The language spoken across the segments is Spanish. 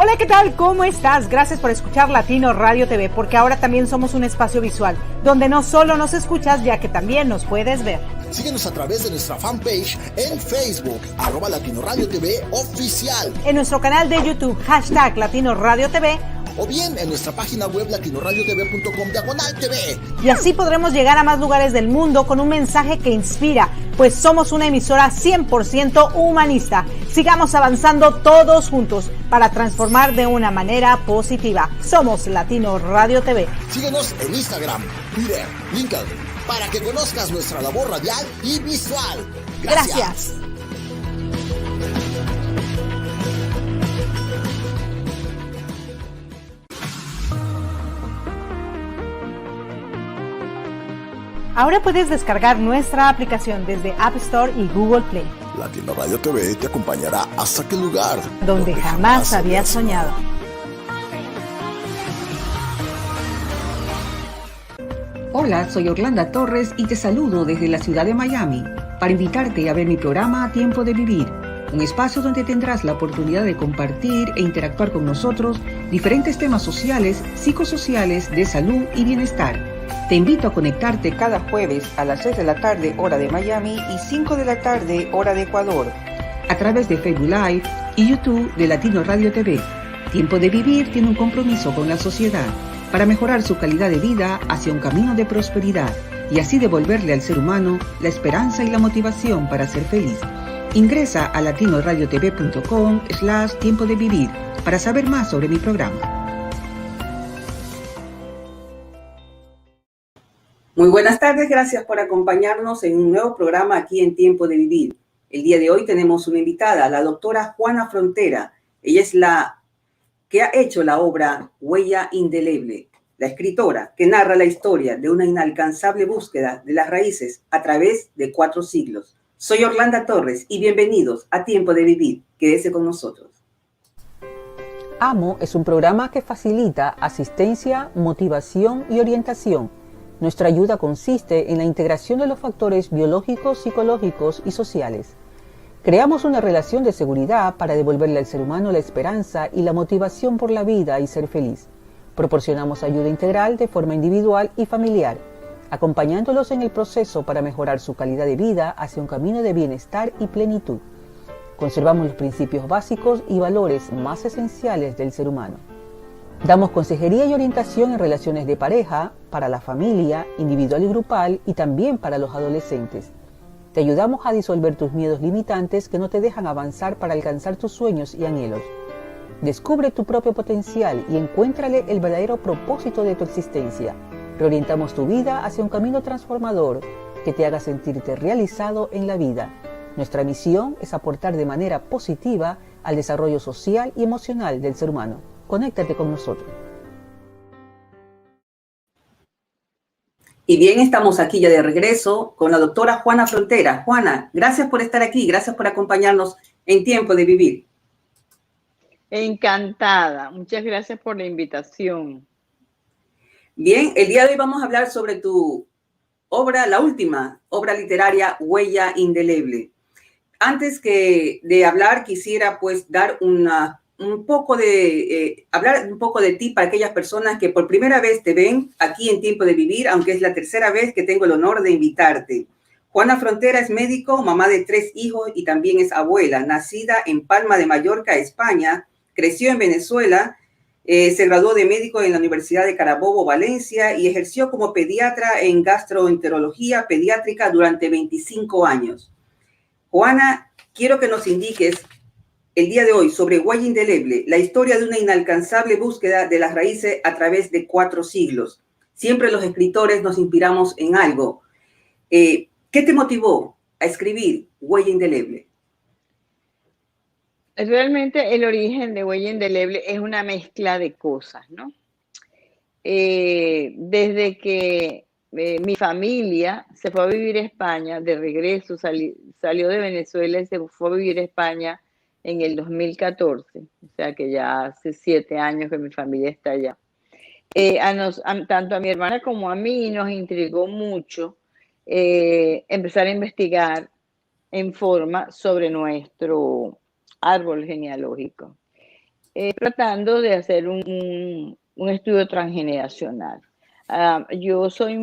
Hola, ¿qué tal? ¿Cómo estás? Gracias por escuchar Latino Radio TV, porque ahora también somos un espacio visual, donde no solo nos escuchas, ya que también nos puedes ver. Síguenos a través de nuestra fanpage en Facebook, @Latino Radio TV Oficial. En nuestro canal de YouTube, #Latino Radio TV. O bien en nuestra página web latinoradiotv.com/TV. Y así podremos llegar a más lugares del mundo con un mensaje que inspira, pues somos una emisora 100% humanista. Sigamos avanzando todos juntos para transformar de una manera positiva. Somos Latino Radio TV. Síguenos en Instagram, Twitter, LinkedIn, para que conozcas nuestra labor radial y visual. Gracias. Ahora puedes descargar nuestra aplicación desde App Store y Google Play. Latino Radio TV te acompañará hasta aquel lugar donde jamás habías soñado. Hola, soy Orlando Torres y te saludo desde la ciudad de Miami para invitarte a ver mi programa Tiempo de Vivir, un espacio donde tendrás la oportunidad de compartir e interactuar con nosotros diferentes temas sociales, psicosociales, de salud y bienestar. Te invito a conectarte cada jueves a las 6 de la tarde, hora de Miami, y 5 de la tarde, hora de Ecuador, a través de Facebook Live y YouTube de Latino Radio TV. Tiempo de Vivir tiene un compromiso con la sociedad para mejorar su calidad de vida hacia un camino de prosperidad y así devolverle al ser humano la esperanza y la motivación para ser feliz. Ingresa a latinoradiotv.com/Tiempo de Vivir para saber más sobre mi programa. Muy buenas tardes, gracias por acompañarnos en un nuevo programa aquí en Tiempo de Vivir. El día de hoy tenemos una invitada, la doctora Juana Frontera. Ella es la que ha hecho la obra Huella Indeleble, la escritora que narra la historia de una inalcanzable búsqueda de las raíces a través de 4 siglos. Soy Orlando Torres y bienvenidos a Tiempo de Vivir. Quédese con nosotros. AMO es un programa que facilita asistencia, motivación y orientación. Nuestra ayuda consiste en la integración de los factores biológicos, psicológicos y sociales. Creamos una relación de seguridad para devolverle al ser humano la esperanza y la motivación por la vida y ser feliz. Proporcionamos ayuda integral de forma individual y familiar, acompañándolos en el proceso para mejorar su calidad de vida hacia un camino de bienestar y plenitud. Conservamos los principios básicos y valores más esenciales del ser humano. Damos consejería y orientación en relaciones de pareja, para la familia, individual y grupal, y también para los adolescentes. Te ayudamos a disolver tus miedos limitantes que no te dejan avanzar para alcanzar tus sueños y anhelos. Descubre tu propio potencial y encuéntrale el verdadero propósito de tu existencia. Reorientamos tu vida hacia un camino transformador que te haga sentirte realizado en la vida. Nuestra misión es aportar de manera positiva al desarrollo social y emocional del ser humano. Conéctate con nosotros. Y bien, estamos aquí ya de regreso con la doctora Juana Frontera. Juana, gracias por estar aquí, gracias por acompañarnos en Tiempo de Vivir. Encantada, muchas gracias por la invitación. Bien, el día de hoy vamos a hablar sobre tu obra, la última obra literaria, Huella Indeleble. Antes de hablar, quisiera pues dar hablar un poco de ti para aquellas personas que por primera vez te ven aquí en Tiempo de Vivir, aunque es la tercera vez que tengo el honor de invitarte. Juana Frontera es médico, mamá de 3 hijos y también es abuela. Nacida en Palma de Mallorca, España, creció en Venezuela, se graduó de médico en la Universidad de Carabobo, Valencia, y ejerció como pediatra en gastroenterología pediátrica durante 25 años. Juana, quiero que nos indiques el día de hoy sobre Huella Indeleble, la historia de una inalcanzable búsqueda de las raíces a través de 4 siglos. Siempre los escritores nos inspiramos en algo. ¿Qué te motivó a escribir Huella Indeleble? Realmente el origen de Huella Indeleble es una mezcla de cosas, ¿no? Desde que mi familia se fue a vivir a España, de regreso salió de Venezuela y se fue a vivir a España en el 2014, o sea que ya hace 7 años que mi familia está allá. Tanto a mi hermana como a mí nos intrigó mucho empezar a investigar en forma sobre nuestro árbol genealógico. tratando de hacer un estudio transgeneracional. Yo soy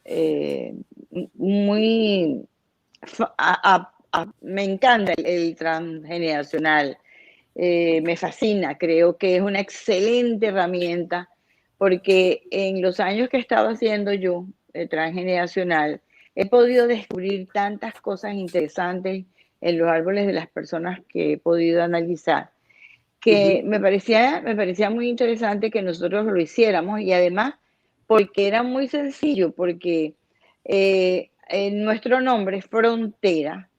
eh, muy, me encanta el transgeneracional, me fascina, creo que es una excelente herramienta porque en los años que he estado haciendo yo transgeneracional, he podido descubrir tantas cosas interesantes en los árboles de las personas que he podido analizar, que me parecía muy interesante que nosotros lo hiciéramos y además porque era muy sencillo, porque nuestro nombre es Frontera,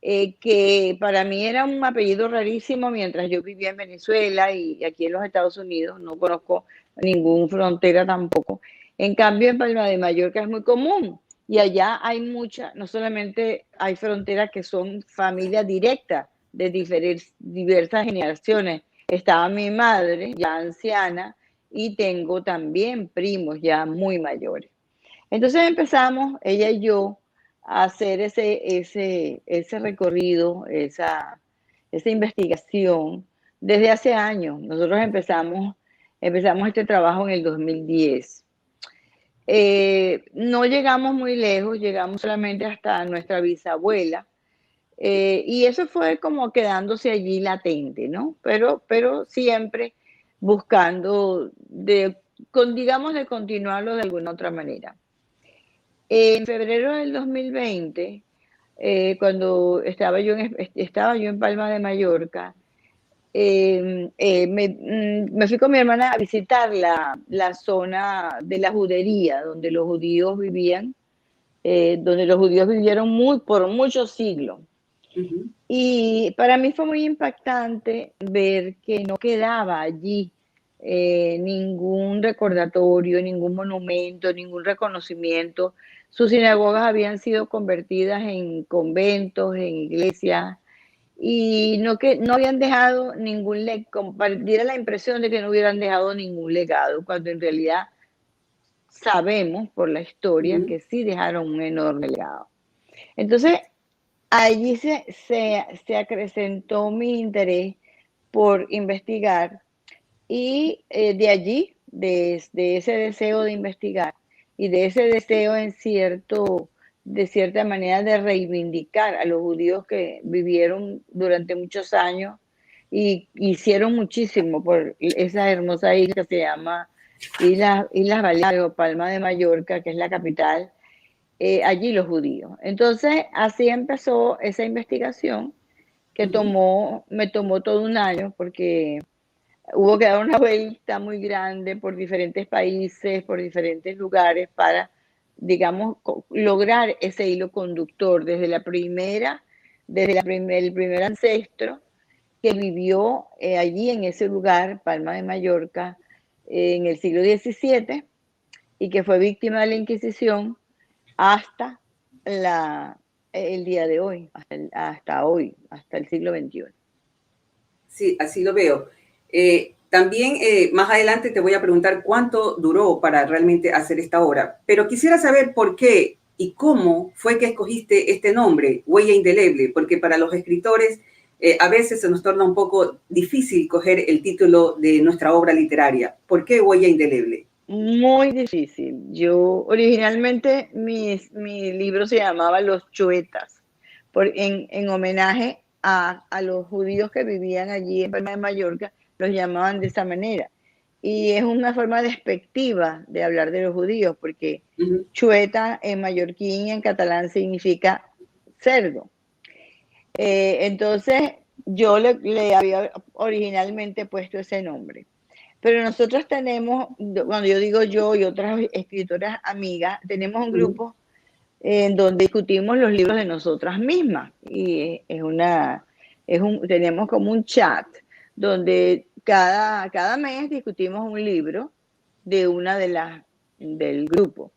que para mí era un apellido rarísimo mientras yo vivía en Venezuela y aquí en los Estados Unidos no conozco ningún Frontera tampoco. En cambio, en Palma de Mallorca es muy común y allá hay no solamente hay fronteras que son familias directas de diversas generaciones. Estaba mi madre, ya anciana, y tengo también primos ya muy mayores. Entonces empezamos, ella y yo, a hacer ese recorrido, esa investigación desde hace años. Nosotros empezamos este trabajo en el 2010. No llegamos muy lejos, llegamos solamente hasta nuestra bisabuela, y eso fue como quedándose allí latente, ¿no? Pero siempre buscando digamos, de continuarlo de alguna otra manera. En febrero del 2020, cuando estaba yo en Palma de Mallorca, me fui con mi hermana a visitar la zona de la judería, donde los judíos vivían, donde los judíos vivieron por muchos siglos. Y para mí fue muy impactante ver que no quedaba allí ningún recordatorio, ningún monumento, ningún reconocimiento. Sus sinagogas habían sido convertidas en conventos, en iglesias, y no habían dejado ningún legado, diera la impresión de que no hubieran dejado ningún legado, cuando en realidad sabemos por la historia que sí dejaron un enorme legado. Entonces, allí se acrecentó mi interés por investigar y de allí, de ese deseo de investigar y de ese deseo de cierta manera de reivindicar a los judíos que vivieron durante muchos años y hicieron muchísimo por esa hermosa isla que se llama Islas Baleares o Palma de Mallorca, que es la capital, allí los judíos. Entonces, así empezó esa investigación que me tomó todo un año porque hubo que dar una vuelta muy grande por diferentes países, por diferentes lugares para, digamos, lograr ese hilo conductor desde el primer ancestro que vivió allí en ese lugar, Palma de Mallorca, en el siglo XVII y que fue víctima de la Inquisición hasta el día de hoy, hasta el siglo XXI. Sí, así lo veo. También más adelante te voy a preguntar cuánto duró para realmente hacer esta obra, pero quisiera saber por qué y cómo fue que escogiste este nombre, Huella Indeleble, porque para los escritores a veces se nos torna un poco difícil coger el título de nuestra obra literaria. ¿Por qué Huella Indeleble? Muy difícil. Yo originalmente mi libro se llamaba Los Chuetas, en homenaje a los judíos que vivían allí en Palma de Mallorca, los llamaban de esa manera. Y es una forma despectiva de hablar de los judíos, porque chueta en mallorquín y en catalán significa cerdo. Entonces yo le había originalmente puesto ese nombre. Pero nosotros tenemos, cuando yo digo yo y otras escritoras amigas, tenemos un grupo en donde discutimos los libros de nosotras mismas. Y tenemos como un chat donde cada mes discutimos un libro de una del grupo.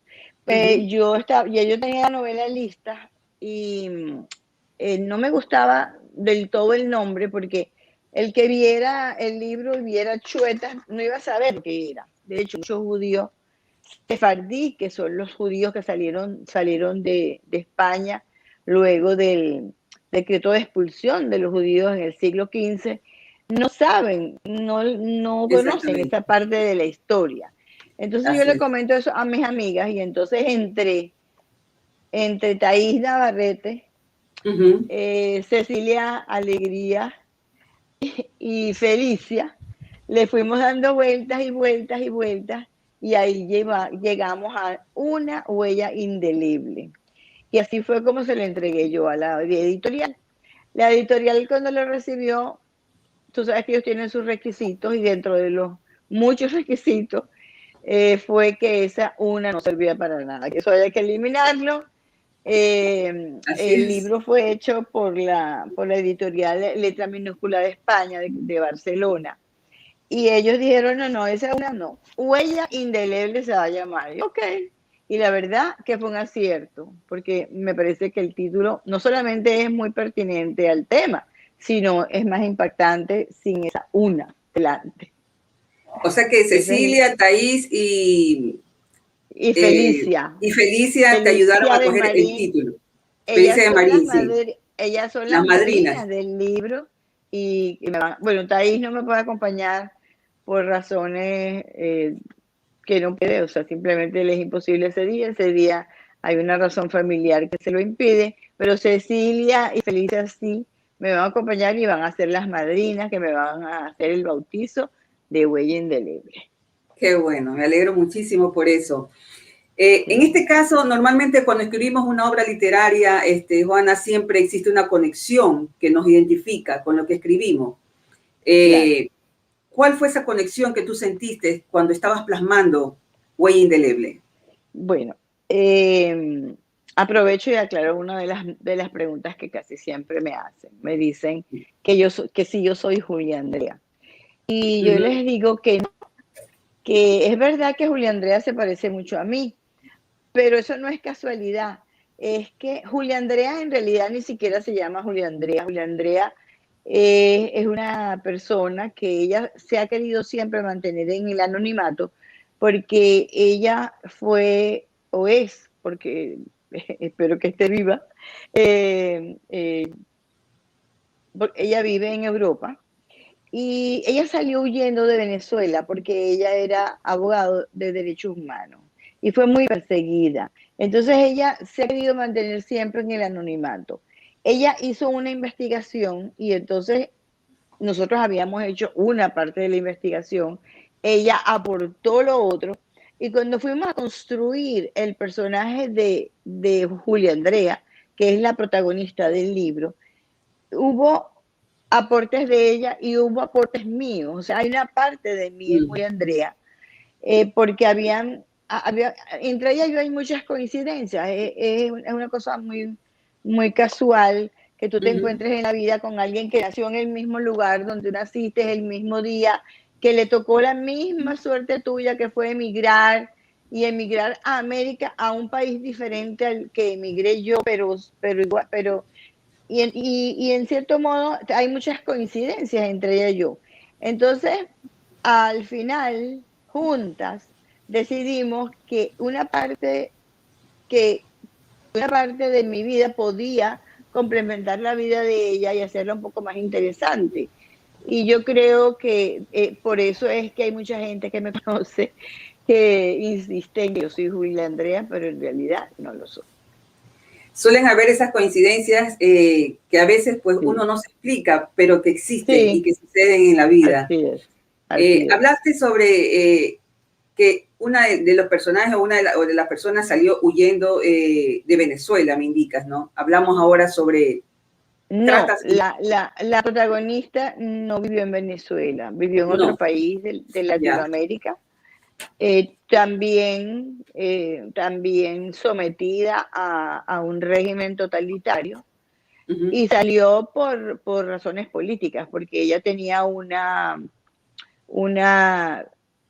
Yo tenía la novela lista y no me gustaba del todo el nombre porque el que viera el libro y viera Chuetas no iba a saber lo que era. De hecho, muchos judíos sefardí, que son los judíos que salieron de España luego del decreto de expulsión de los judíos en el siglo XV, no saben, no conocen Exactamente. esa parte de la historia. Entonces yo Así le es. comento eso a mis amigas y entonces entre Thaís Navarrete, Ujú. Cecilia Alegría y Felicia, le fuimos dando vueltas y vueltas y vueltas y ahí llegamos a una huella indeleble. Y así fue como se lo entregué yo a la editorial. La editorial cuando lo recibió, tú sabes que ellos tienen sus requisitos y dentro de los muchos requisitos fue que esa una no servía para nada, que eso había que eliminarlo. Así El es. libro fue hecho por la editorial Letra Minúscula de España, de Barcelona. Y ellos dijeron, no, esa una no. Huella indeleble se va a llamar. Y, ok. Y la verdad que fue un acierto, porque me parece que el título no solamente es muy pertinente al tema, sino es más impactante sin esa una delante. O sea que Ese Cecilia, Thaís y Felicia. y Felicia te ayudaron Felicia a de coger el Marín. título. Felicia de Marín, sí. Ellas son Las las madrinas. madrinas del libro y bueno, Thaís no me puede acompañar por razones que no puede, o sea, simplemente le es imposible ese día hay una razón familiar que se lo impide, pero Cecilia y Felicia sí me van a acompañar y van a ser las madrinas que me van a hacer el bautizo de huella indeleble. Qué bueno, me alegro muchísimo por eso. En este caso, normalmente cuando escribimos una obra literaria, Juana, siempre existe una conexión que nos identifica con lo que escribimos. Claro. ¿Cuál fue esa conexión que tú sentiste cuando estabas plasmando Huella Indeleble? Bueno, aprovecho y aclaro una de las preguntas que casi siempre me hacen. Me dicen que si yo soy Julia Andrea. Y yo les digo que no, que es verdad que Julia Andrea se parece mucho a mí, pero eso no es casualidad. Es que Julia Andrea en realidad ni siquiera se llama Julia Andrea. Julia Andrea es una persona que ella se ha querido siempre mantener en el anonimato porque ella fue o es, porque espero que esté viva, ella vive en Europa y ella salió huyendo de Venezuela porque ella era abogado de derechos humanos y fue muy perseguida. Entonces ella se ha querido mantener siempre en el anonimato. Ella hizo una investigación y entonces nosotros habíamos hecho una parte de la investigación, ella aportó lo otro y cuando fuimos a construir el personaje de Julia Andrea, que es la protagonista del libro, hubo aportes de ella y hubo aportes míos. O sea, hay una parte de mí en Julia Andrea, porque entre ellas yo hay muchas coincidencias. Es una cosa muy, muy casual que tú te encuentres en la vida con alguien que nació en el mismo lugar donde naciste el mismo día, que le tocó la misma suerte tuya, que fue emigrar y emigrar a América, a un país diferente al que emigré yo, pero igual, y en cierto modo hay muchas coincidencias entre ella y yo. Entonces, al final, juntas, decidimos que una parte de mi vida podía complementar la vida de ella y hacerla un poco más interesante. Y yo creo que por eso es que hay mucha gente que me conoce que insiste en que yo soy Julia Andrea, pero en realidad no lo soy. Suelen haber esas coincidencias que a veces pues Sí. uno no se explica, pero que existen Sí. y que suceden en la vida. Así es. Así es. Hablaste sobre que una de los personajes o de las personas salió huyendo de Venezuela, me indicas, ¿no? Hablamos ahora sobre... No, la protagonista no vivió en Venezuela, vivió en otro país de Latinoamérica. También sometida a un régimen totalitario y salió por razones políticas, porque ella tenía una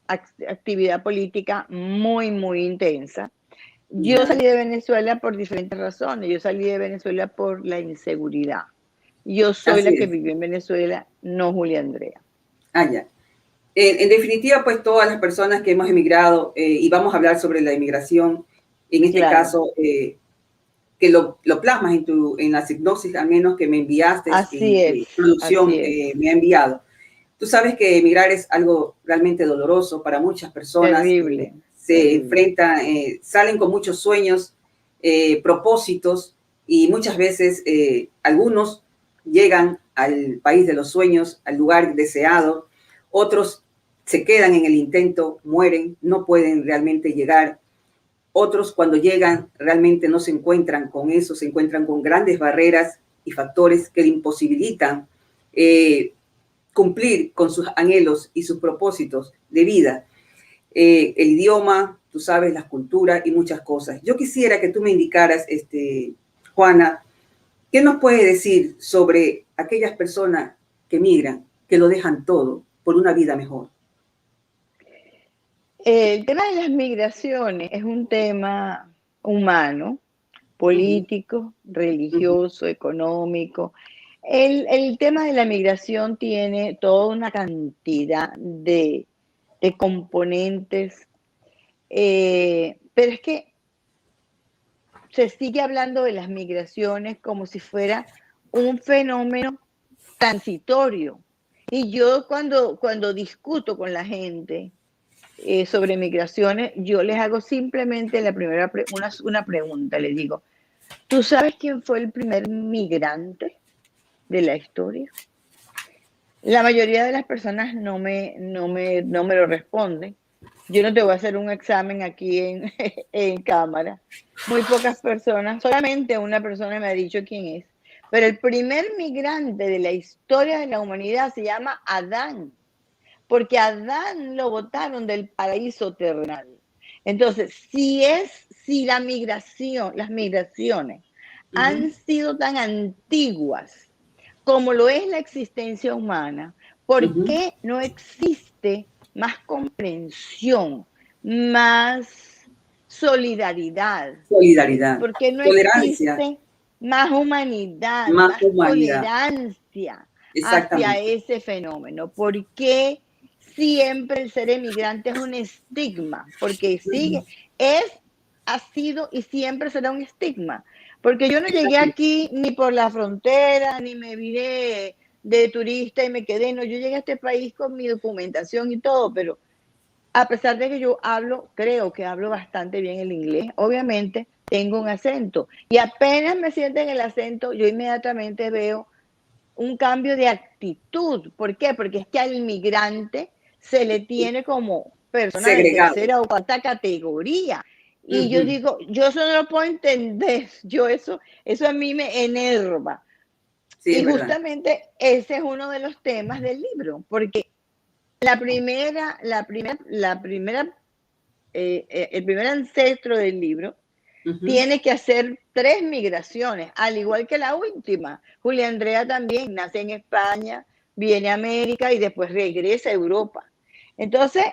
actividad política muy, muy intensa. Yo salí de Venezuela por diferentes razones. Yo salí de Venezuela por la inseguridad. Yo soy la que vivió en Venezuela, no Julia Andrea. Ya. En definitiva, pues todas las personas que hemos emigrado, y vamos a hablar sobre la emigración, en este caso, que lo plasmas en la sinopsis, al menos que me enviaste, Así es, producción así es. me ha enviado. Tú sabes que emigrar es algo realmente doloroso para muchas personas. Terrible. Se enfrentan, salen con muchos sueños, propósitos, y muchas veces algunos llegan al país de los sueños, al lugar deseado, otros se quedan en el intento, mueren, no pueden realmente llegar. Otros cuando llegan realmente no se encuentran con eso, se encuentran con grandes barreras y factores que le imposibilitan cumplir con sus anhelos y sus propósitos de vida. El idioma, tú sabes, la cultura y muchas cosas. Yo quisiera que tú me indicaras, Juana, ¿qué nos puede decir sobre aquellas personas que migran, que lo dejan todo por una vida mejor? El tema de las migraciones es un tema humano, político, religioso, económico. El tema de la migración tiene toda una cantidad de componentes, pero es que se sigue hablando de las migraciones como si fuera un fenómeno transitorio. Y yo cuando discuto con la gente sobre migraciones, yo les hago simplemente una pregunta, les digo, ¿tú sabes quién fue el primer migrante de la historia? La mayoría de las personas no me lo responden. Yo no te voy a hacer un examen aquí en cámara. Muy pocas personas, solamente una persona me ha dicho quién es. Pero el primer migrante de la historia de la humanidad se llama Adán, porque a Adán lo botaron del paraíso terrenal. Entonces, si las migraciones han sido tan antiguas como lo es la existencia humana, ¿por qué no existe más comprensión, más solidaridad? ¿Por qué no existe más humanidad, más tolerancia hacia ese fenómeno? ¿Por qué siempre el ser emigrante es un estigma? Porque ha sido y siempre será un estigma. Porque yo no llegué aquí ni por la frontera, ni me vine de turista y me quedé. No, yo llegué a este país con mi documentación y todo, pero a pesar de que yo creo que hablo bastante bien el inglés, obviamente tengo un acento. Y apenas me sienten el acento, yo inmediatamente veo un cambio de actitud. ¿Por qué? Porque es que al inmigrante se le tiene como persona segregado, de tercera o cuarta categoría. Y yo digo, yo eso no lo puedo entender, eso a mí me enerva. Sí, y justamente ese es uno de los temas del libro, porque el primer ancestro del libro tiene que hacer 3 migraciones, al igual que la última. Julia Andrea también nace en España, viene a América y después regresa a Europa. Entonces,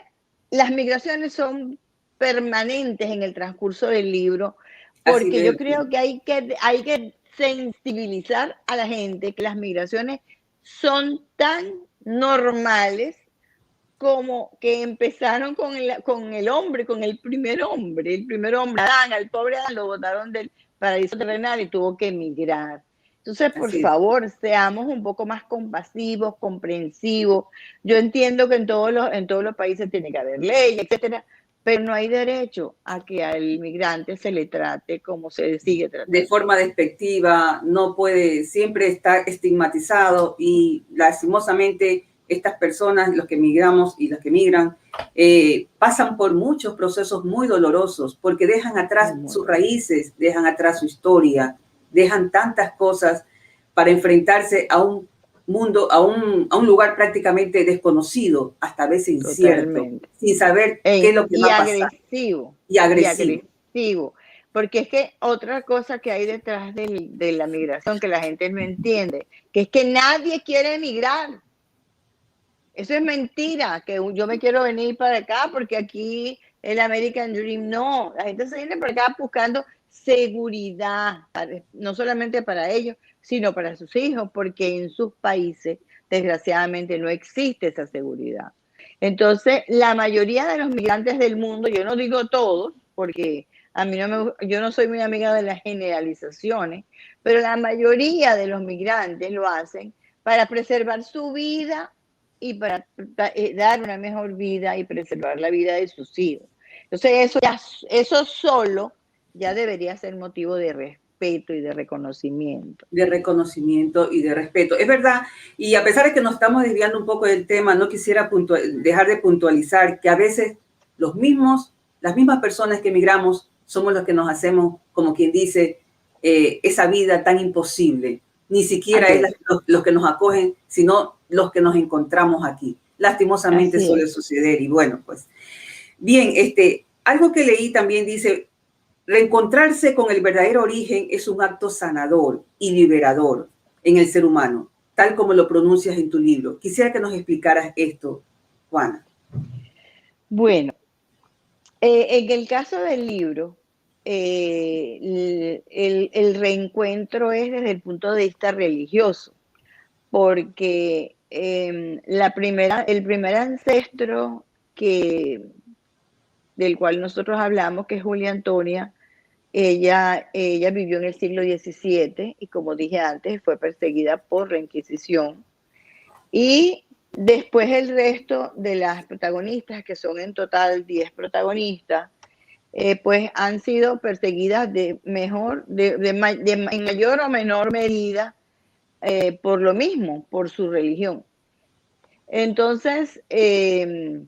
las migraciones son permanentes en el transcurso del libro, porque yo creo que hay que sensibilizar a la gente que las migraciones son tan normales como que empezaron con el hombre, con el primer hombre, Adán, al pobre Adán lo botaron del paraíso terrenal y tuvo que emigrar. Entonces, por favor, seamos un poco más compasivos, comprensivos. Yo entiendo que en todos los países tiene que haber leyes, etcétera, pero no hay derecho a que al inmigrante se le trate como se sigue tratando. De forma despectiva, no puede, siempre estar estigmatizado, y lastimosamente estas personas, los que migramos y los que migran, pasan por muchos procesos muy dolorosos porque dejan atrás sus raíces, dejan atrás su historia, dejan tantas cosas para enfrentarse a un mundo, a un lugar prácticamente desconocido, hasta a veces incierto, sin saber qué es lo que va a pasar. Y agresivo. Porque es que otra cosa que hay detrás de la migración que la gente no entiende, que es que nadie quiere emigrar. Eso es mentira, que yo me quiero venir para acá porque aquí el American Dream, no. La gente se viene para acá buscando seguridad, no solamente para ellos, sino para sus hijos, porque en sus países, desgraciadamente, no existe esa seguridad. Entonces, la mayoría de los migrantes del mundo, yo no digo todos, porque a mí yo no soy muy amiga de las generalizaciones, pero la mayoría de los migrantes lo hacen para preservar su vida y para dar una mejor vida y preservar la vida de sus hijos. Entonces eso solo ya debería ser motivo de respeto y de reconocimiento. De reconocimiento y de respeto. Es verdad, y a pesar de que nos estamos desviando un poco del tema, no quisiera dejar de puntualizar que a veces las mismas personas que emigramos somos los que nos hacemos, como quien dice, esa vida tan imposible. Ni siquiera es los que nos acogen, sino los que nos encontramos aquí. Lastimosamente suele suceder y bueno, pues. Bien, algo que leí también dice, reencontrarse con el verdadero origen es un acto sanador y liberador en el ser humano, tal como lo pronuncias en tu libro. Quisiera que nos explicaras esto, Juana. Bueno, en el caso del libro, el reencuentro es desde el punto de vista religioso, porque el primer ancestro del cual nosotros hablamos, que es Julia Antonia, ella vivió en el siglo XVII y, como dije antes, fue perseguida por la Inquisición. Y después el resto de las protagonistas, que son en total 10 protagonistas, pues han sido perseguidas en mayor o menor medida por lo mismo, por su religión. Entonces, ese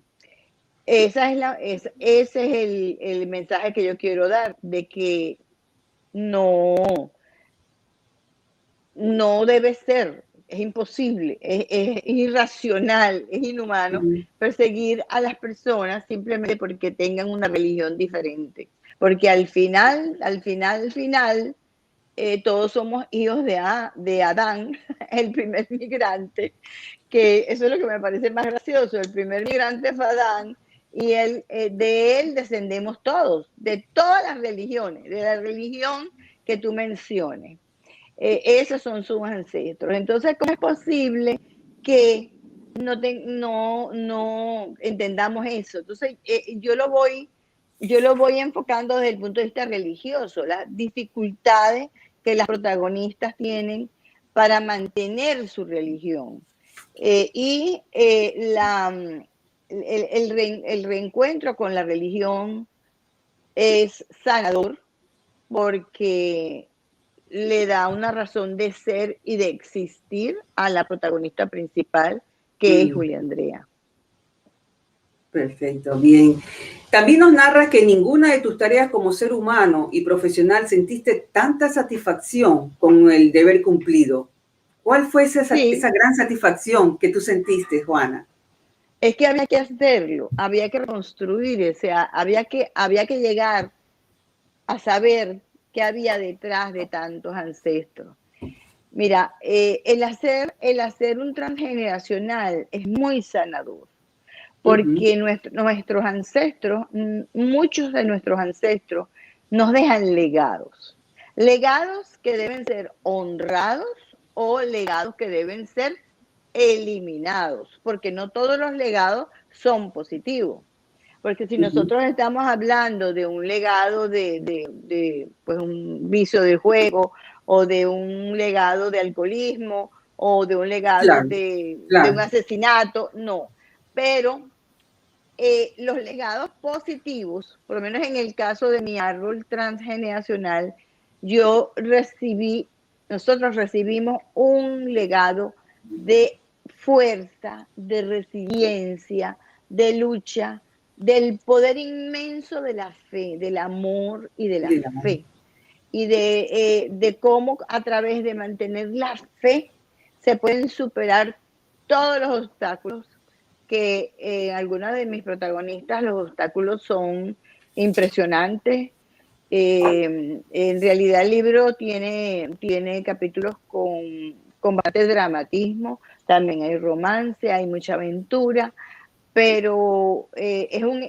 es el mensaje que yo quiero dar, de que no debe ser, es imposible, es irracional, es inhumano perseguir a las personas simplemente porque tengan una religión diferente. Porque al final, todos somos hijos de Adán, el primer migrante, que eso es lo que me parece más gracioso. El primer migrante fue Adán, y de él descendemos todos, de todas las religiones, de la religión que tú menciones. Esos son sus ancestros. Entonces, ¿cómo es posible que no entendamos eso? Entonces, yo lo voy enfocando desde el punto de vista religioso, las dificultades que las protagonistas tienen para mantener su religión. El reencuentro con la religión es sanador porque le da una razón de ser y de existir a la protagonista principal, que es Julia Andrea. Perfecto, bien. También nos narras que en ninguna de tus tareas como ser humano y profesional sentiste tanta satisfacción con el deber cumplido. ¿Cuál fue esa gran satisfacción que tú sentiste, Juana? Es que había que hacerlo, había que reconstruir, o sea, había que llegar a saber qué había detrás de tantos ancestros. Mira, el hacer un transgeneracional es muy sanador, porque nuestros ancestros, muchos de nuestros ancestros, nos dejan legados que deben ser honrados o legados que deben ser eliminados, porque no todos los legados son positivos. Porque si nosotros estamos hablando de un legado de pues un vicio de juego, o de un legado de alcoholismo, o de un legado de un asesinato, no. Pero los legados positivos, por lo menos en el caso de mi árbol transgeneracional, nosotros recibimos un legado de fuerza, de resiliencia, de lucha, del poder inmenso de la fe, del amor y de la fe. Y de cómo a través de mantener la fe se pueden superar todos los obstáculos, que algunas de mis protagonistas, los obstáculos son impresionantes. En realidad el libro tiene capítulos con bastante dramatismo, también hay romance, hay mucha aventura, pero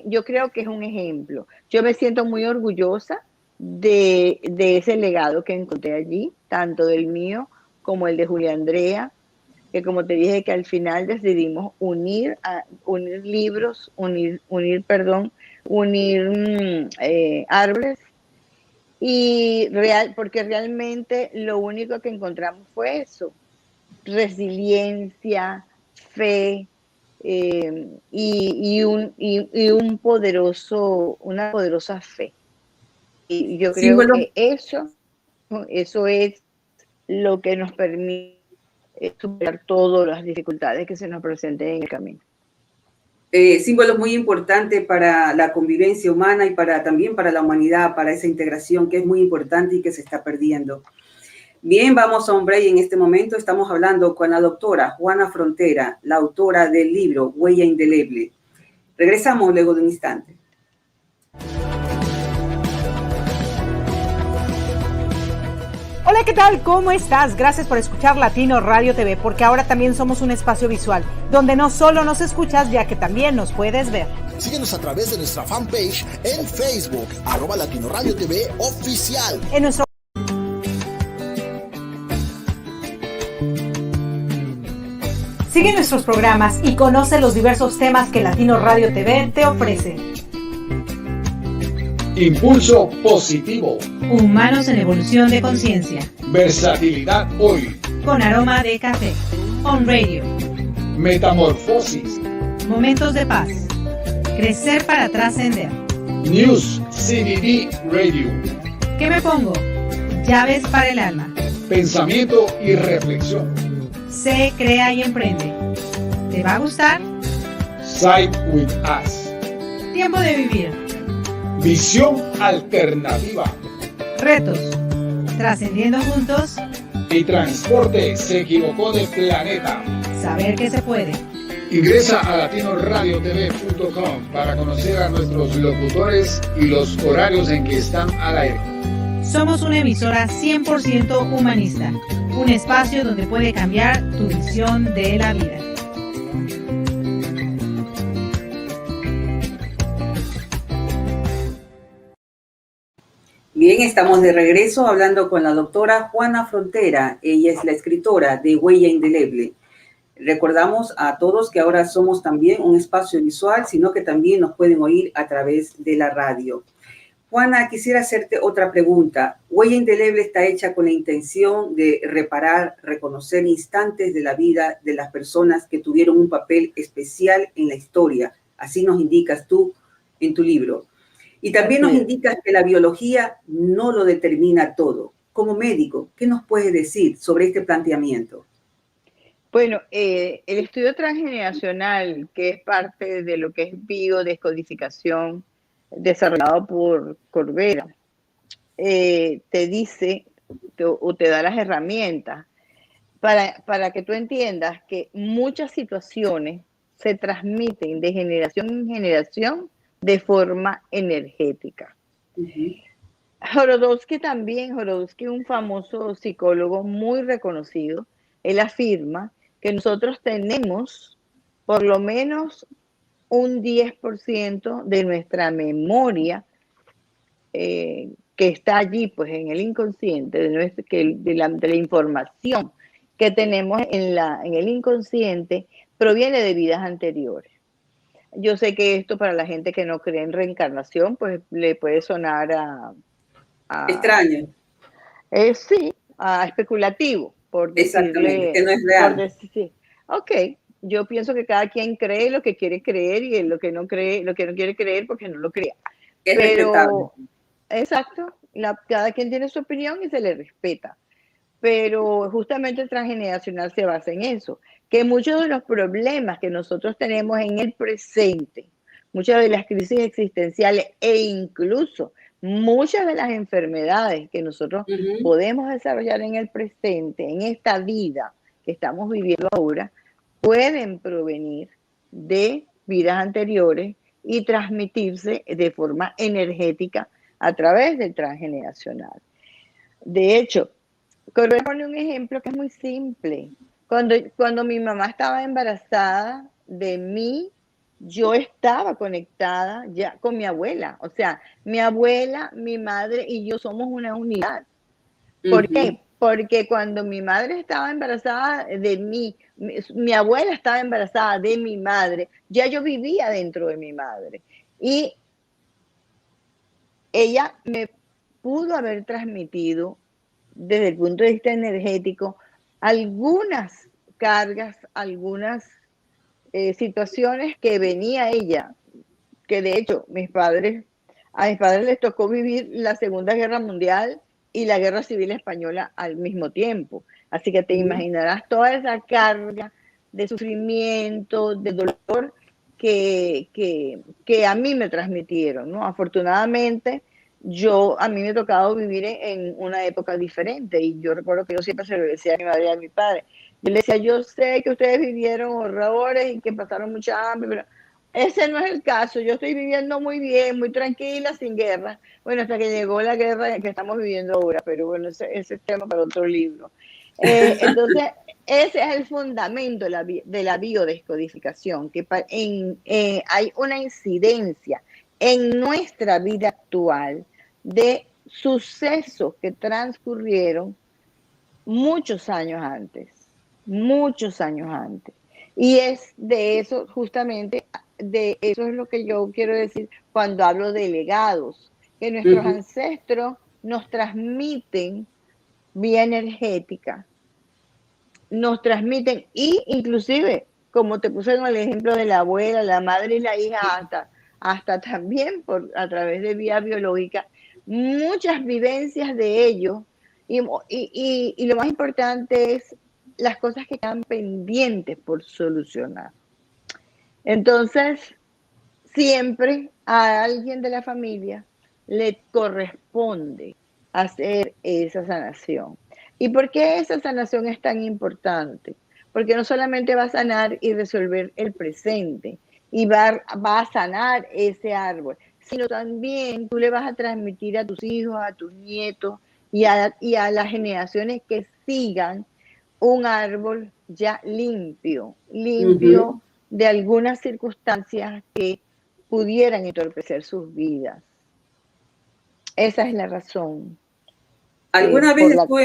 yo creo que es un ejemplo. Yo me siento muy orgullosa de ese legado que encontré allí, tanto del mío como el de Julia Andrea, que, como te dije, que al final decidimos unir libros, unir árboles, porque realmente lo único que encontramos fue eso: resiliencia, fe, un una poderosa fe. Y yo creo Símbolo. que eso es lo que nos permite superar todas las dificultades que se nos presenten en el camino. Símbolos muy importantes para la convivencia humana y también para la humanidad, para esa integración que es muy importante y que se está perdiendo. Bien, vamos a un break. En este momento estamos hablando con la doctora Juana Frontera, la autora del libro Huella Indeleble. Regresamos luego de un instante. Hola, ¿qué tal? ¿Cómo estás? Gracias por escuchar Latino Radio TV, porque ahora también somos un espacio visual, donde no solo nos escuchas, ya que también nos puedes ver. Síguenos a través de nuestra fanpage en Facebook, @Latino Radio TV Oficial. En nuestro Sigue nuestros programas y conoce los diversos temas que Latino Radio TV te ofrece. Impulso positivo. Humanos en evolución de conciencia. Versatilidad hoy. Con aroma de café. On Radio. Metamorfosis. Momentos de paz. Crecer para trascender. News CBD Radio. ¿Qué me pongo? Llaves para el alma. Pensamiento y reflexión. Se crea y emprende. ¿Te va a gustar? Side with Us. Tiempo de vivir. Visión alternativa. Retos. Trascendiendo juntos. Y transporte se equivocó de planeta. Saber que se puede. Ingresa a latinoradiotv.com para conocer a nuestros locutores y los horarios en que están al aire. Somos una emisora 100% humanista. Un espacio donde puede cambiar tu visión de la vida. Bien, estamos de regreso hablando con la doctora Juana Frontera. Ella es la escritora de Huella Indeleble. Recordamos a todos que ahora somos también un espacio visual, sino que también nos pueden oír a través de la radio. Juana, quisiera hacerte otra pregunta. Huella Indeleble está hecha con la intención de reparar, reconocer instantes de la vida de las personas que tuvieron un papel especial en la historia. Así nos indicas tú en tu libro. Y también nos indicas que la biología no lo determina todo. Como médico, ¿qué nos puedes decir sobre este planteamiento? Bueno, el estudio transgeneracional, que es parte de lo que es biodescodificación, desarrollado por Corbera, te dice o te da las herramientas para que tú entiendas que muchas situaciones se transmiten de generación en generación de forma energética. Jodorowsky también, un famoso psicólogo muy reconocido, él afirma que nosotros tenemos por lo menos un 10% de nuestra memoria que está allí, pues en el inconsciente, de la información que tenemos en el inconsciente proviene de vidas anteriores. Yo sé que esto para la gente que no cree en reencarnación, pues le puede sonar a extraño. Sí, a especulativo, por decirle, que no es real. Ok, yo pienso que cada quien cree lo que quiere creer y lo que no quiere creer porque no lo crea. Es respetable. Exacto, cada quien tiene su opinión y se le respeta. Pero justamente el transgeneracional se basa en eso, que muchos de los problemas que nosotros tenemos en el presente, muchas de las crisis existenciales e incluso muchas de las enfermedades que nosotros podemos desarrollar en el presente, en esta vida que estamos viviendo ahora, pueden provenir de vidas anteriores y transmitirse de forma energética a través del transgeneracional. De hecho, Corbera pone un ejemplo que es muy simple. Cuando mi mamá estaba embarazada de mí, yo estaba conectada ya con mi abuela. O sea, mi abuela, mi madre y yo somos una unidad. ¿Por qué? Porque cuando mi madre estaba embarazada de mí, mi abuela estaba embarazada de mi madre, ya yo vivía dentro de mi madre. Y ella me pudo haber transmitido desde el punto de vista energético algunas cargas, algunas situaciones que venía ella, que de hecho a mis padres les tocó vivir la Segunda Guerra Mundial y la Guerra Civil Española al mismo tiempo. Así que te imaginarás toda esa carga de sufrimiento, de dolor que a mí me transmitieron, ¿no? Afortunadamente, a mí me ha tocado vivir en una época diferente, y yo recuerdo que yo siempre se lo decía a mi madre y a mi padre. Yo le decía, yo sé que ustedes vivieron horrores y que pasaron mucha hambre, pero ese no es el caso. Yo estoy viviendo muy bien, muy tranquila, sin guerra. Bueno, hasta que llegó la guerra que estamos viviendo ahora, pero bueno, ese es tema para otro libro. Entonces, ese es el fundamento de la biodescodificación, que hay una incidencia en nuestra vida actual de sucesos que transcurrieron muchos años antes. Y es de eso, justamente, de eso es lo que yo quiero decir cuando hablo de legados, que nuestros ancestros nos transmiten vía energética, nos transmiten, y inclusive, como te puse en el ejemplo de la abuela, la madre y la hija, hasta también a través de vía biológica, muchas vivencias de ellos, y lo más importante es las cosas que quedan pendientes por solucionar. Entonces, siempre a alguien de la familia le corresponde hacer esa sanación. ¿Y por qué esa sanación es tan importante? Porque no solamente va a sanar y resolver el presente y va a sanar ese árbol, sino también tú le vas a transmitir a tus hijos, a tus nietos y a las generaciones que sigan un árbol ya limpio de algunas circunstancias que pudieran entorpecer sus vidas. Esa es la razón. Alguna vez estuve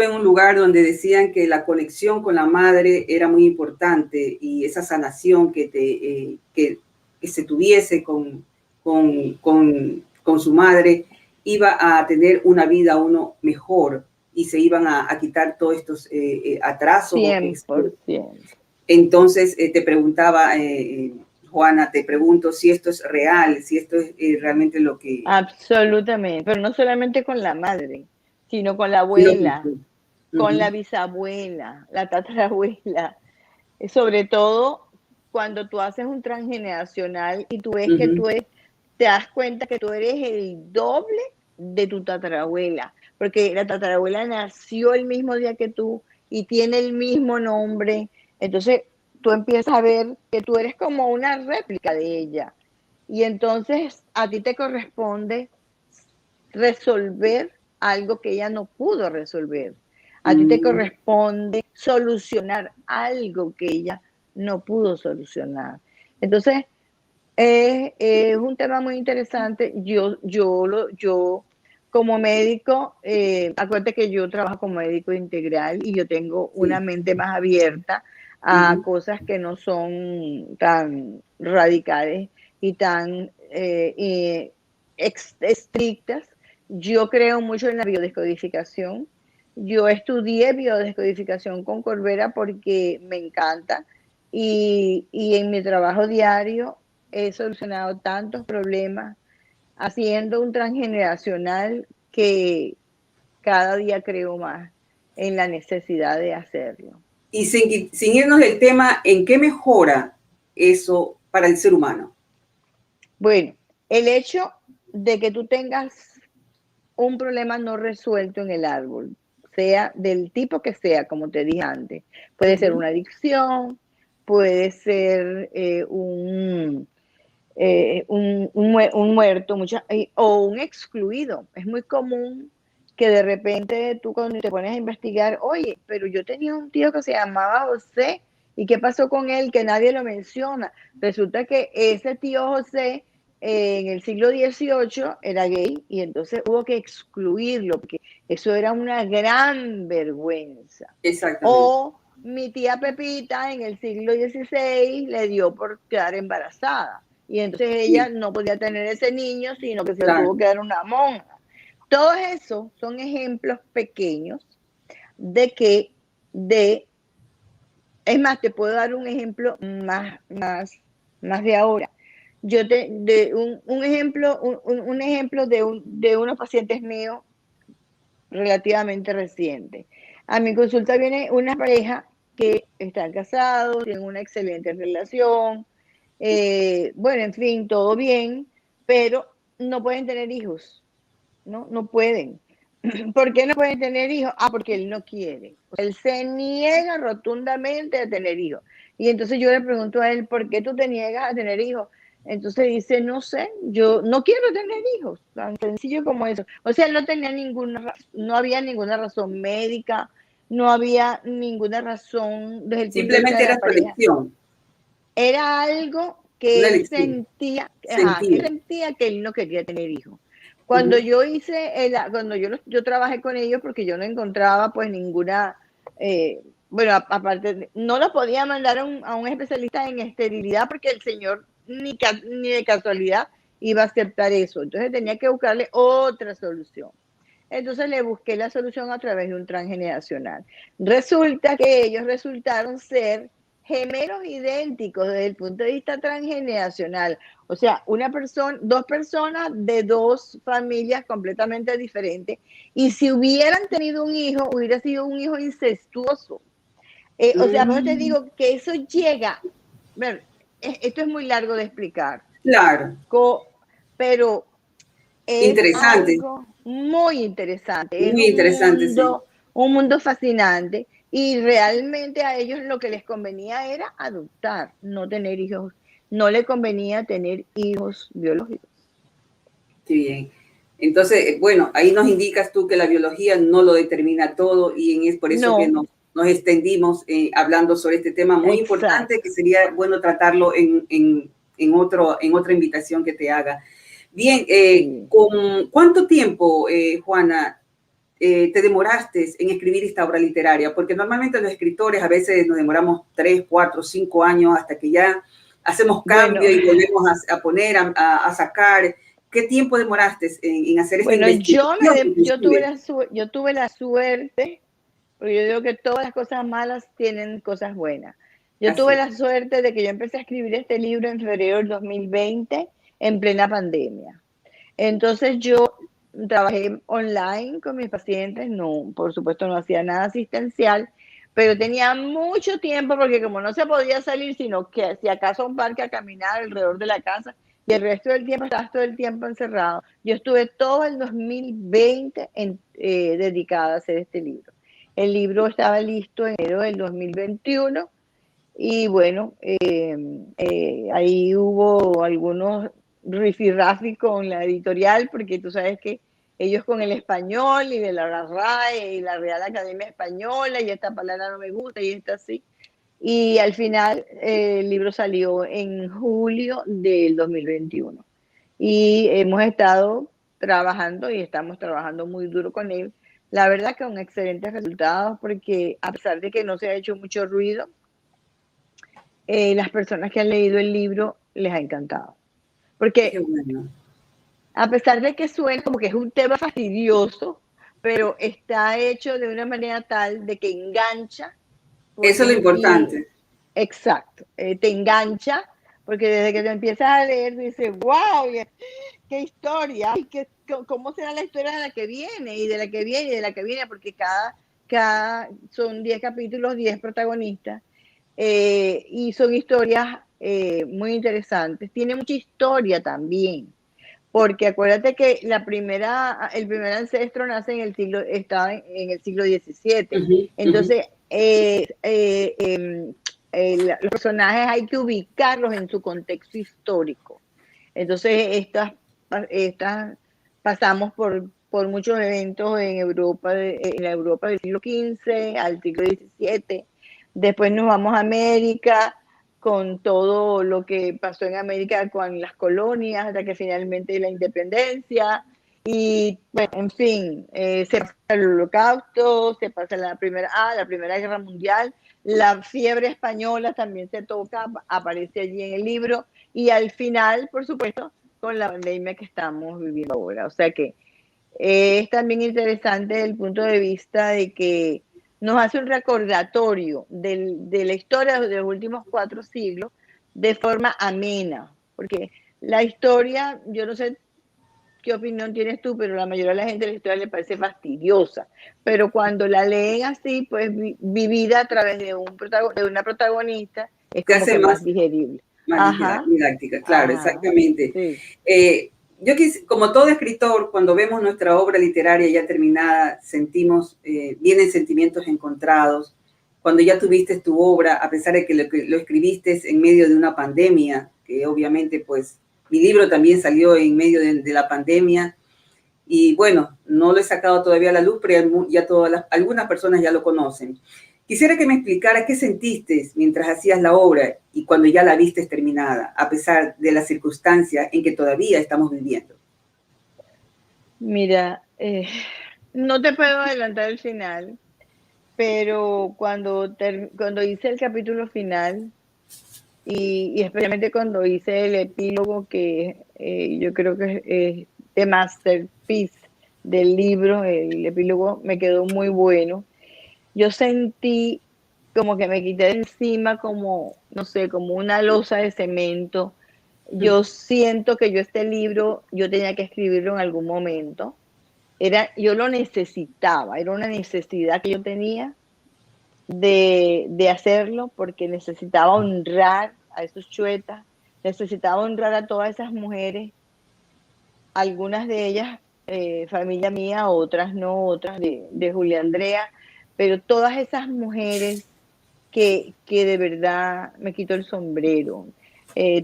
en un lugar donde decían que la conexión con la madre era muy importante, y esa sanación que se tuviese con su madre iba a tener una vida uno mejor, y se iban a quitar todos estos atrasos. 100%. Entonces te preguntaba, Juana, te pregunto si esto es real, si esto es realmente lo que... Absolutamente, pero no solamente con la madre, sino con la abuela, con la bisabuela, la tatarabuela. Sobre todo cuando tú haces un transgeneracional y tú ves que te das cuenta que tú eres el doble de tu tatarabuela, porque la tatarabuela nació el mismo día que tú y tiene el mismo nombre. Entonces tú empiezas a ver que tú eres como una réplica de ella, y entonces a ti te corresponde resolver algo que ella no pudo resolver. A ti te corresponde solucionar algo que ella no pudo solucionar. Entonces es un tema muy interesante. Yo como médico, acuérdate que yo trabajo como médico integral y yo tengo una mente más abierta a cosas que no son tan radicales y tan estrictas. Yo creo mucho en la biodescodificación. Yo estudié biodescodificación con Corbera porque me encanta, y en mi trabajo diario he solucionado tantos problemas haciendo un transgeneracional que cada día creo más en la necesidad de hacerlo. Y sin irnos del tema, ¿en qué mejora eso para el ser humano? Bueno, el hecho de que tú tengas un problema no resuelto en el árbol, sea del tipo que sea, como te dije antes, puede ser una adicción, puede ser un muerto, o un excluido. Es muy común que de repente tú, cuando te pones a investigar, oye, pero yo tenía un tío que se llamaba José, ¿y qué pasó con él? Que nadie lo menciona. Resulta que ese tío José en el siglo XVIII era gay, y entonces hubo que excluirlo porque eso era una gran vergüenza. Exactamente. O mi tía Pepita en el siglo XVI le dio por quedar embarazada, y entonces ella no podía tener ese niño, sino que se lo tuvo que dar una monja. Todos esos son ejemplos pequeños de Es más, te puedo dar un ejemplo más de ahora. Un ejemplo de unos pacientes míos relativamente reciente. A mi consulta viene una pareja que están casados, tienen una excelente relación, bueno, en fin, todo bien, pero no pueden tener hijos, ¿no? No pueden. ¿Por qué no pueden tener hijos? Ah, porque él no quiere. Él se niega rotundamente a tener hijos. Y entonces yo le pregunto a él, ¿por qué tú te niegas a tener hijos? Entonces dice, no sé, yo no quiero tener hijos, tan sencillo como eso. O sea, no tenía no había ninguna razón médica, no había ninguna razón desde el punto de vista Simplemente de era la su pareja. elección, Era algo una que él elección. Sentía. sentía que él no quería tener hijos. Cuando Ujú. yo cuando yo trabajé con ellos, porque yo no encontraba pues ninguna, bueno, aparte, no lo podía mandar a un especialista en esterilidad porque el señor ni de casualidad iba a aceptar eso. Entonces tenía que buscarle otra solución. Entonces le busqué la solución a través de un transgeneracional. Resulta que ellos resultaron ser gemelos idénticos desde el punto de vista transgeneracional. O sea, dos personas de dos familias completamente diferentes. Y si hubieran tenido un hijo, hubiera sido un hijo incestuoso. O sea, por eso te Mm, digo que eso llega. Bueno, esto es muy largo de explicar, claro, pero es interesante, algo muy interesante, es muy interesante, sí. un mundo fascinante y realmente a ellos lo que les convenía era adoptar, no tener hijos, no les convenía tener hijos biológicos. Qué bien. Entonces, bueno, ahí nos indicas tú que la biología no lo determina todo y es por eso que No, nos extendimos hablando sobre este tema muy importante exacto. que sería bueno tratarlo en otra invitación que te haga. Bien, Sí. ¿con cuánto tiempo, Juana, te demoraste en escribir esta obra literaria? Porque normalmente los escritores a veces nos demoramos 3, 4, 5 años hasta que ya hacemos Bueno, cambio y volvemos a poner, a sacar. ¿Qué tiempo demoraste en hacer esta bueno, investigación? yo tuve la suerte, porque yo digo que todas las cosas malas tienen cosas buenas. Yo tuve Así. la suerte de que yo empecé a escribir este libro en febrero del 2020, en plena pandemia. Entonces yo trabajé online con mis pacientes, no, por supuesto no hacía nada asistencial, pero tenía mucho tiempo porque como no se podía salir, sino que si acaso a un parque a caminar alrededor de la casa y el resto del tiempo estabas todo el tiempo encerrado. Yo estuve todo el 2020 dedicada a hacer este libro. El libro estaba listo en enero del 2021 y bueno, ahí hubo algunos rifirrafis con la editorial, porque tú sabes que ellos con el español y de la RAE y la Real Academia Española, y esta palabra no me gusta y esta sí. Y al final el libro salió en julio del 2021. Y hemos estado trabajando y estamos trabajando muy duro con él. La verdad que con excelentes resultados, porque a pesar de que no se ha hecho mucho ruido, las personas que han leído el libro les ha encantado. Qué Porque bueno. a pesar de que suena como que es un tema fastidioso, pero está hecho de una manera tal de que engancha, Eso es lo porque, y importante. exacto, te engancha, porque desde que te empiezas a leer dices, wow, qué historia, y cómo será la historia de la que viene, y de la que viene, y de la que viene, porque son 10 capítulos, 10 protagonistas, y son historias muy interesantes. Tiene mucha historia también, porque acuérdate que el primer ancestro nace estaba en el siglo XVII. Ujú, ujú. Entonces, los personajes hay que ubicarlos en su contexto histórico. Entonces, estas pasamos por muchos eventos en la Europa del siglo XV al siglo XVII. Después nos vamos a América con todo lo que pasó en América con las colonias, hasta que finalmente la independencia. Y, bueno, en fin, se pasa el Holocausto, se pasa la Primera Guerra Mundial, la fiebre española también se toca, aparece allí en el libro, y al final, por supuesto, con la pandemia que estamos viviendo ahora. O sea que es también interesante desde el punto de vista de que nos hace un recordatorio de la historia de los últimos 4 siglos de forma amena, porque la historia, yo no sé qué opinión tienes tú, pero la mayoría de la gente la historia le parece fastidiosa, pero cuando la leen así, pues vivida a través de una protagonista, es Te como hace que más digerible. más Ajá, didáctica, claro, ajá, exactamente. sí. Como todo escritor, cuando vemos nuestra obra literaria ya terminada, vienen sentimientos encontrados. Cuando ya tuviste tu obra, a pesar de que lo escribiste en medio de una pandemia, que obviamente pues mi libro también salió en medio de la pandemia, y bueno, no lo he sacado todavía a la luz, pero ya algunas personas ya lo conocen. Quisiera que me explicara qué sentiste mientras hacías la obra y cuando ya la viste terminada, a pesar de las circunstancias en que todavía estamos viviendo. Mira, no te puedo adelantar el final, pero cuando hice el capítulo final y especialmente cuando hice el epílogo, que yo creo que es the masterpiece del libro, el epílogo me quedó muy bueno. Yo sentí como que me quité de encima como, no sé, como una losa de cemento. Yo siento que este libro, yo tenía que escribirlo en algún momento. Yo lo necesitaba, era una necesidad que yo tenía de hacerlo, porque necesitaba honrar a esos chuetas, necesitaba honrar a todas esas mujeres, algunas de ellas familia mía, otras no, otras de Julia Andrea, pero todas esas mujeres que de verdad me quito el sombrero.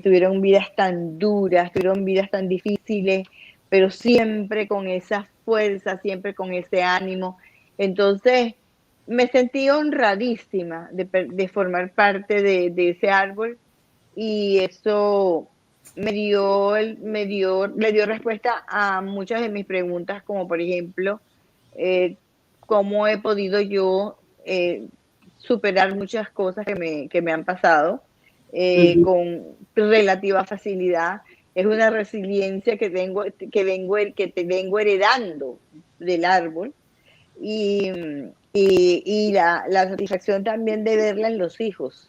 Tuvieron vidas tan duras, tuvieron vidas tan difíciles, pero siempre con esa fuerza, siempre con ese ánimo. Entonces, me sentí honradísima de formar parte de ese árbol, y eso le dio respuesta a muchas de mis preguntas, como por ejemplo, cómo he podido yo superar muchas cosas que me han pasado con relativa facilidad. Es una resiliencia que te vengo heredando del árbol, y la satisfacción también de verla en los hijos.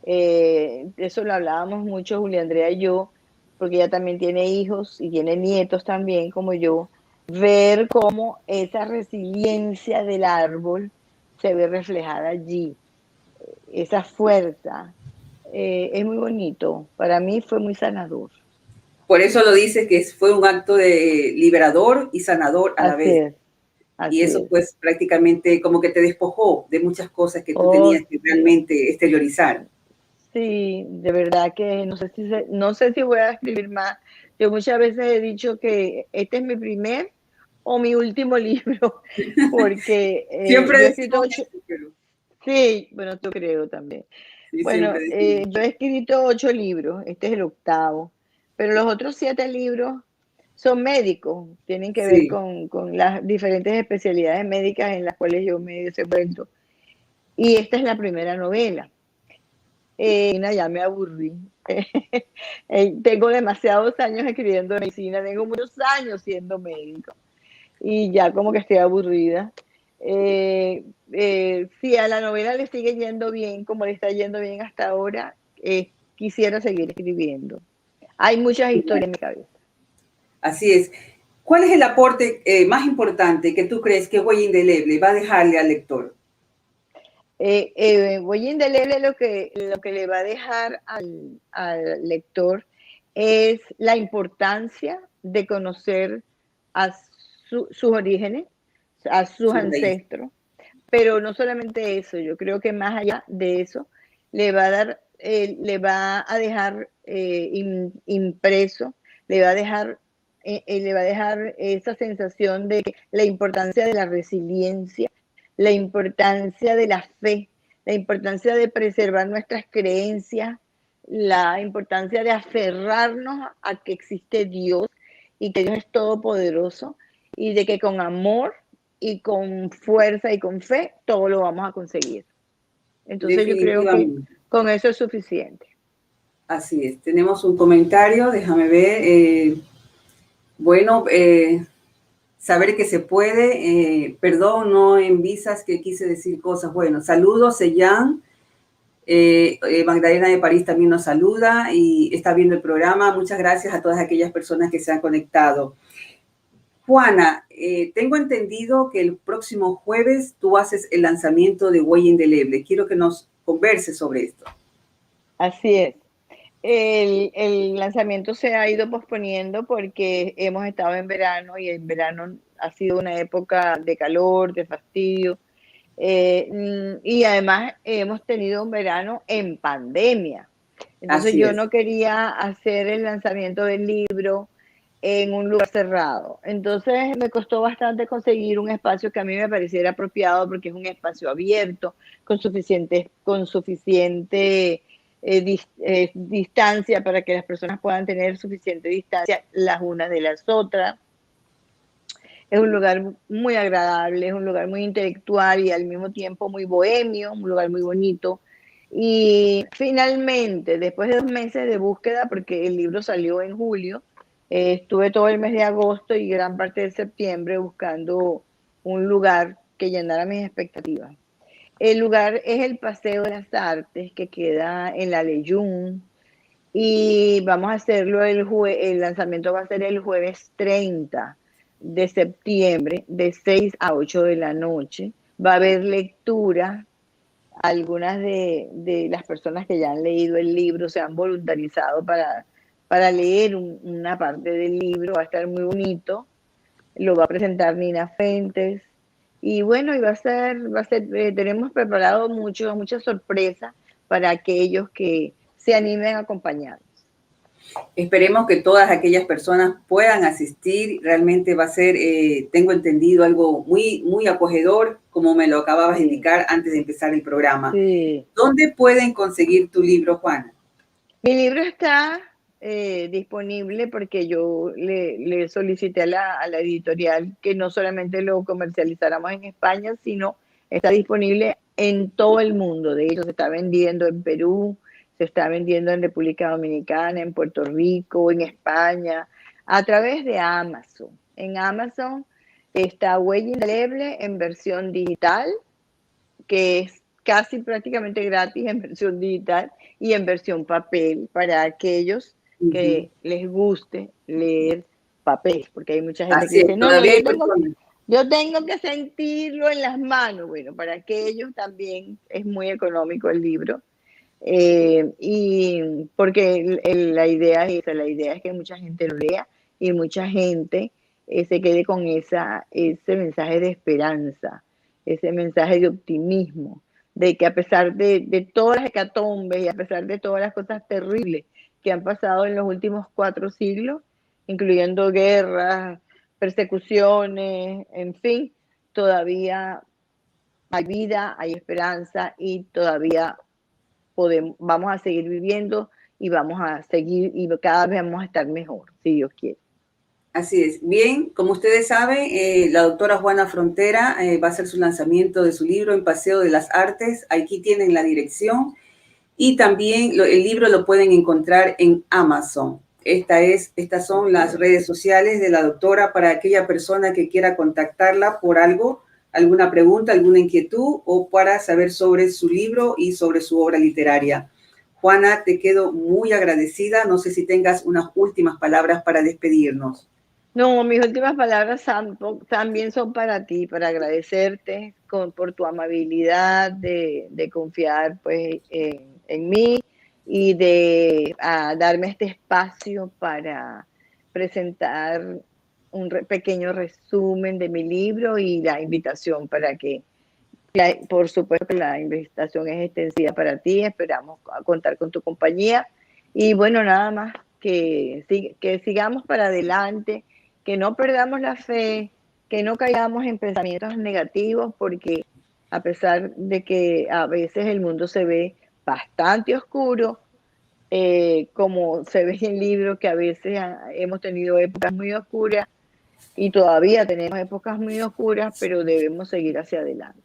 Eso lo hablábamos mucho Julia Andrea y yo, porque ella también tiene hijos y tiene nietos también como yo. Ver cómo esa resiliencia del árbol se ve reflejada allí, esa fuerza, es muy bonito. Para mí fue muy sanador. Por eso lo dices, que fue un acto de liberador y sanador a la vez. Y eso pues prácticamente como que te despojó de muchas cosas que tú tenías que realmente exteriorizar. Sí, de verdad que no sé si voy a escribir más. Yo muchas veces he dicho que este es mi primer o mi último libro, porque siempre yo he escrito pero... Sí, bueno, yo creo también. Sí, bueno, yo he escrito 8 libros, este es el 8º, pero los otros 7 libros son médicos, tienen que ver con las diferentes especialidades médicas en las cuales yo me he desenvuelto. Y esta es la primera novela. Ya me aburrí. Tengo demasiados años escribiendo medicina, tengo muchos años siendo médico y ya como que estoy aburrida. Si a la novela le sigue yendo bien, como le está yendo bien hasta ahora, quisiera seguir escribiendo. Hay muchas historias en mi cabeza. Así es. ¿Cuál es el aporte más importante que tú crees que huella indeleble va a dejarle al lector? Huella indeleble lo que le va a dejar al lector es la importancia de conocer a sus orígenes, a sus ancestros, pero no solamente eso, yo creo que más allá de eso le va a dejar impreso, le va a dejar esa sensación de la importancia de la resiliencia, la importancia de la fe, la importancia de preservar nuestras creencias, la importancia de aferrarnos a que existe Dios y que Dios es todopoderoso, y de que con amor y con fuerza y con fe todo lo vamos a conseguir. Entonces yo creo que con eso es suficiente. Así es. Tenemos un comentario, déjame ver. saber que se puede. Perdón, no en visas, que quise decir cosas. Bueno, saludos, Sellán. Magdalena de París también nos saluda y está viendo el programa. Muchas gracias a todas aquellas personas que se han conectado. Juana, tengo entendido que el próximo jueves tú haces el lanzamiento de Huella Indeleble. Quiero que nos converses sobre esto. Así es. El lanzamiento se ha ido posponiendo porque hemos estado en verano y el verano ha sido una época de calor, de fastidio. Y además hemos tenido un verano en pandemia. Entonces yo no quería hacer el lanzamiento del libro en un lugar cerrado. Entonces me costó bastante conseguir un espacio que a mí me pareciera apropiado porque es un espacio abierto, con suficiente distancia para que las personas puedan tener suficiente distancia las unas de las otras. Es un lugar muy agradable, es un lugar muy intelectual y al mismo tiempo muy bohemio, un lugar muy bonito. Y finalmente, después de 2 meses de búsqueda, porque el libro salió en julio, estuve todo el mes de agosto y gran parte de septiembre buscando un lugar que llenara mis expectativas. El lugar es el Paseo de las Artes, que queda en La Leyún, y vamos a hacerlo el lanzamiento va a ser el jueves 30 de septiembre, de 6 a 8 de la noche. Va a haber lectura. Algunas de las personas que ya han leído el libro se han voluntarizado para leer una parte del libro. Va a estar muy bonito. Lo va a presentar Nina Fuentes. Y bueno, tenemos preparado muchas sorpresas para aquellos que se animen a acompañarnos. Esperemos que todas aquellas personas puedan asistir. Realmente va a ser, tengo entendido, algo muy, muy acogedor, como me lo acababas de indicar antes de empezar el programa. Sí. ¿Dónde pueden conseguir tu libro, Juana? Mi libro está disponible porque yo le solicité a la editorial que no solamente lo comercializáramos en España, sino está disponible en todo el mundo. De hecho, se está vendiendo en Perú, se está vendiendo en República Dominicana, en Puerto Rico, en España, a través de Amazon. En Amazon está Huella Indeleble en versión digital, que es casi prácticamente gratis en versión digital, y en versión papel para aquellos que les guste leer papel, porque hay mucha gente que dice, no, yo tengo que sentirlo en las manos. Bueno, para aquellos también es muy económico el libro. Y porque la idea es esa, la idea es que mucha gente lo lea y mucha gente se quede con ese mensaje de esperanza, ese mensaje de optimismo, de que a pesar de todas las hecatombes y a pesar de todas las cosas terribles que han pasado en los últimos 4 siglos, incluyendo guerras, persecuciones, en fin, todavía hay vida, hay esperanza y todavía vamos a seguir viviendo y vamos a seguir y cada vez vamos a estar mejor, si Dios quiere. Así es. Bien, como ustedes saben, la doctora Juana Frontera va a hacer su lanzamiento de su libro en Paseo de las Artes. Aquí tienen la dirección y también el libro lo pueden encontrar en Amazon. Estas son las redes sociales de la doctora para aquella persona que quiera contactarla por algo, alguna pregunta, alguna inquietud o para saber sobre su libro y sobre su obra literaria. Juana, te quedo muy agradecida. No sé si tengas unas últimas palabras para despedirnos. No, mis últimas palabras también son para ti, para agradecerte por tu amabilidad de confiar pues, en mí y de darme este espacio para presentar un pequeño resumen de mi libro y la invitación para que, por supuesto que la invitación es extensiva para ti, esperamos contar con tu compañía y bueno, nada más que sigamos para adelante, que no perdamos la fe, que no caigamos en pensamientos negativos, porque a pesar de que a veces el mundo se ve bastante oscuro, como se ve en el libro, que a veces hemos tenido épocas muy oscuras y todavía tenemos épocas muy oscuras, pero debemos seguir hacia adelante.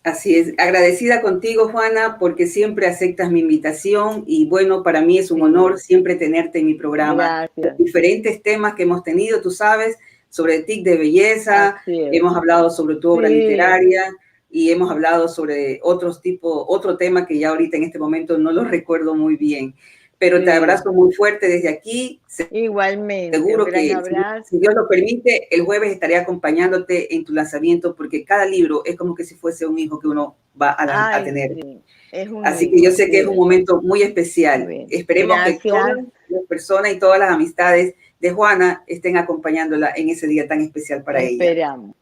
Así es, agradecida contigo, Juana, porque siempre aceptas mi invitación y bueno, para mí es un honor siempre tenerte en mi programa. Gracias. Los diferentes temas que hemos tenido, tú sabes, sobre el tic de belleza, hemos hablado sobre tu obra literaria y hemos hablado sobre otro tema que ya ahorita en este momento no lo recuerdo muy bien. Pero te abrazo muy fuerte desde aquí. Igualmente. Seguro que si Dios lo permite, el jueves estaré acompañándote en tu lanzamiento, porque cada libro es como que si fuese un hijo que uno va a tener. Sí. Así que yo sé que es un momento muy especial. Esperemos que todas las personas y todas las amistades de Juana estén acompañándola en ese día tan especial para ella. Esperamos.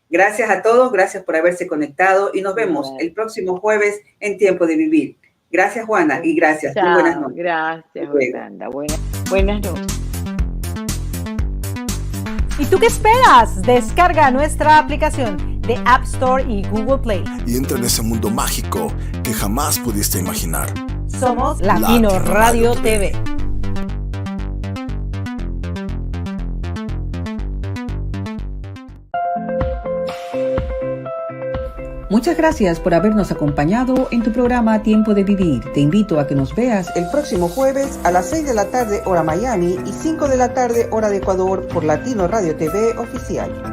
Gracias a todos, gracias por haberse conectado y nos vemos el próximo jueves en Tiempo de Vivir. Gracias, Juana, y gracias. Chao, muy buenas noches. Gracias, Yolanda. Buenas noches. ¿Y tú qué esperas? Descarga nuestra aplicación de App Store y Google Play. Y entra en ese mundo mágico que jamás pudiste imaginar. Somos Latino Radio TV. Muchas gracias por habernos acompañado en tu programa Tiempo de Vivir. Te invito a que nos veas el próximo jueves a las 6 de la tarde hora Miami y 5 de la tarde hora de Ecuador por Latino Radio TV Oficial.